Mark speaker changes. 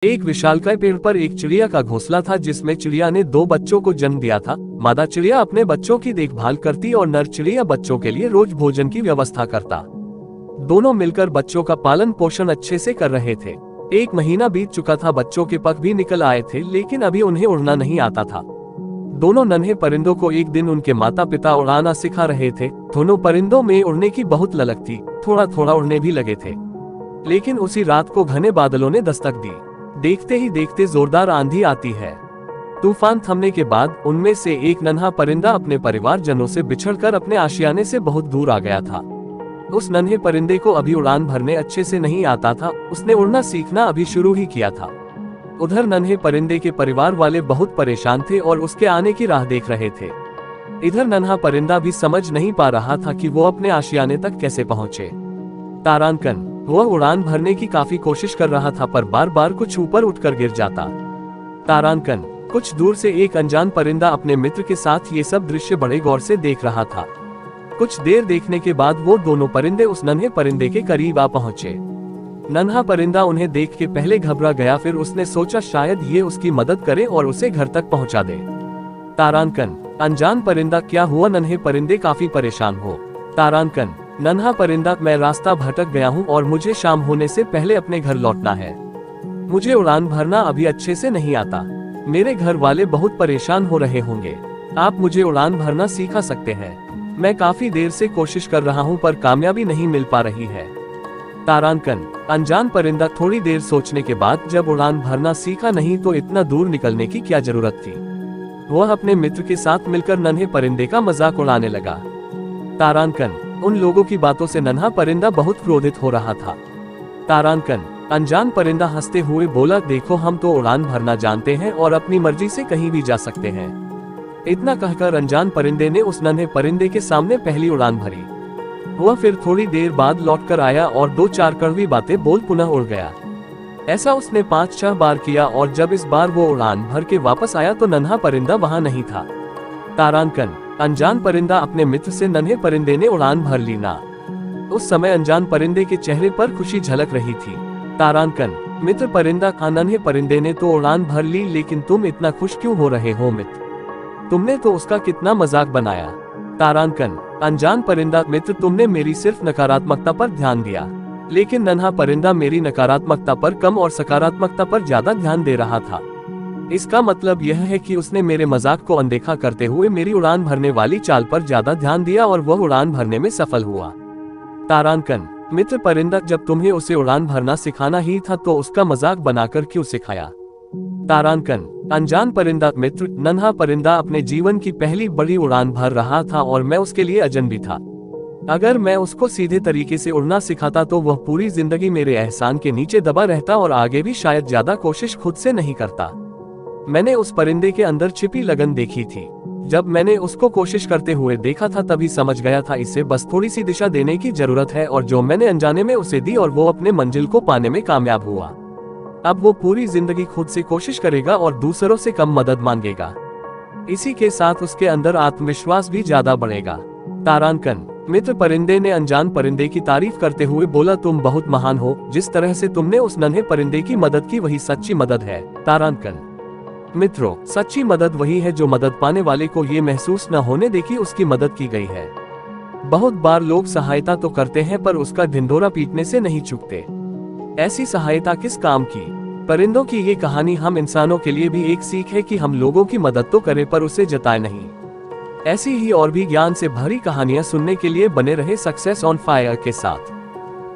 Speaker 1: एक विशालकाय पेड़ पर एक चिड़िया का घोंसला था जिसमें चिड़िया ने 2 बच्चों को जन्म दिया था। मादा चिड़िया अपने बच्चों की देखभाल करती और नर चिड़िया बच्चों के लिए रोज भोजन की व्यवस्था करता। दोनों मिलकर बच्चों का पालन पोषण अच्छे से कर रहे थे। 1 महीना बीत चुका था, बच्चों के पग भी निकल आए थे, लेकिन अभी उन्हें उड़ना नहीं आता था। दोनों नन्हे परिंदों को एक दिन उनके माता पिता उड़ाना सिखा रहे थे। दोनों परिंदों में उड़ने की बहुत ललक थी, थोड़ा थोड़ा उड़ने भी लगे थे। लेकिन उसी रात को घने बादलों ने दस्तक दी। देखते ही देखते जोरदार आंधी आती है। तूफान थमने के बाद उनमें से एक नन्हा परिंदा अपने परिवारजनों से बिछड़कर अपने आशियाने से बहुत दूर आ गया था। उस नन्हे परिंदे को अभी उड़ान भरने अच्छे से नहीं आता था, उसने उड़ना सीखना अभी शुरू ही किया था। उधर नन्हे परिंदे के परिवार वाले बहुत परेशान थे और उसके आने की राह देख रहे थे। इधर नन्हा परिंदा भी समझ नहीं पा रहा था कि वो अपने आशियाने तक कैसे पहुंचे। तारांकन, वह उड़ान भरने की काफी कोशिश कर रहा था पर बार बार कुछ ऊपर उठकर गिर जाता। तारांकन, कुछ दूर से एक अनजान परिंदा अपने मित्र के साथ ये सब दृश्य बड़े गौर से देख रहा था। कुछ देर देखने के बाद वो दोनों परिंदे उस नन्हे परिंदे के करीब आ पहुंचे। नन्हा परिंदा उन्हें देख के पहले घबरा गया, फिर उसने सोचा शायद ये उसकी मदद करे और उसे घर तक पहुंचा दे। तारांकन, अनजान परिंदा, क्या हुआ? नन्हे परिंदे काफी परेशान हो। तारांकन, नन्हा परिंदा, मैं रास्ता भटक गया हूँ और मुझे शाम होने से पहले अपने घर लौटना है। मुझे उड़ान भरना अभी अच्छे से नहीं आता। मेरे घर वाले बहुत परेशान हो रहे होंगे। आप मुझे उड़ान भरना सिखा सकते हैं? मैं काफी देर से कोशिश कर रहा हूँ पर कामयाबी नहीं मिल पा रही है। तारांकन, अनजान परिंदा, थोड़ी देर सोचने के बाद, जब उड़ान भरना सीखा नहीं तो इतना दूर निकलने की क्या जरूरत थी। वह अपने मित्र के साथ मिलकर नन्हे परिंदे का मजाक उड़ाने लगा। तारांकन, उन लोगों की बातों से नन्हा परिंदा बहुत क्रोधित हो रहा था। तारांकन, अनजान परिंदा हंसते हुए बोला, देखो हम तो उड़ान भरना जानते हैं और अपनी मर्जी से कहीं भी जा सकते हैं। इतना कहकर अनजान परिंदे ने उस नन्हे परिंदे के सामने पहली उड़ान भरी। वह फिर थोड़ी देर बाद लौटकर आया और 2-4 कड़वी बातें बोल पुनः उड़ गया। ऐसा उसने 5-6 बार किया और जब इस बार वो उड़ान भर के वापस आया तो नन्हा परिंदा वहां नहीं था। तारांकन, अनजान परिंदा, अपने मित्र से नन्हे परिंदे ने उड़ान भर ली ना। उस समय अनजान परिंदे के चेहरे पर खुशी झलक रही थी। तारांकन, मित्र परिंदा, नन्हे परिंदे ने तो उड़ान भर ली, लेकिन तुम इतना खुश क्यों हो रहे हो मित्र? तुमने तो उसका कितना मजाक बनाया। तारांकन, अनजान परिंदा, मित्र तुमने मेरी सिर्फ नकारात्मकता पर ध्यान दिया, लेकिन नन्हा परिंदा मेरी नकारात्मकता पर कम और सकारात्मकता पर ज्यादा ध्यान दे रहा था। इसका मतलब यह है कि उसने मेरे मजाक को अनदेखा करते हुए मेरी उड़ान भरने वाली चाल पर ज्यादा ध्यान दिया और वह उड़ान भरने में सफल हुआ। तारांकन, मित्र परिंदा, जब तुम्हें उसे उड़ान भरना सिखाना ही था तो उसका मजाक बनाकर क्यों सिखाया? तारांकन, अनजान परिंदा, मित्र, नन्हा परिंदा अपने जीवन की पहली बड़ी उड़ान भर रहा था और मैं उसके लिए अजनबी था। अगर मैं उसको सीधे तरीके से उड़ना सिखाता तो वह पूरी जिंदगी मेरे एहसान के नीचे दबा रहता और आगे भी शायद ज्यादा कोशिश खुद से नहीं करता। मैंने उस परिंदे के अंदर छिपी लगन देखी थी। जब मैंने उसको कोशिश करते हुए देखा था तभी समझ गया था इसे बस थोड़ी सी दिशा देने की जरूरत है, और जो मैंने अनजाने में उसे दी और वो अपने मंजिल को पाने में कामयाब हुआ। अब वो पूरी जिंदगी खुद से कोशिश करेगा और दूसरों से कम मदद मांगेगा। इसी के साथ उसके अंदर आत्मविश्वास भी ज्यादा बढ़ेगा। तारांकन, मित्र परिंदे ने अनजान परिंदे की तारीफ करते हुए बोला, तुम बहुत महान हो। जिस तरह से तुमने उस नन्हे परिंदे की मदद की वही सच्ची मदद है। तारांकन, मित्रों, सच्ची मदद वही है जो मदद पाने वाले को ये महसूस न होने दे कि उसकी मदद की गई है। बहुत बार लोग सहायता तो करते हैं पर उसका ढिंढोरा पीटने से नहीं चूकते। ऐसी सहायता किस काम की? परिंदों की ये कहानी हम इंसानों के लिए भी एक सीख है कि हम लोगों की मदद तो करें पर उसे जताए नहीं। ऐसी ही और भी ज्ञान से भरी कहानियां सुनने के लिए बने रहे सक्सेस ऑन फायर के साथ।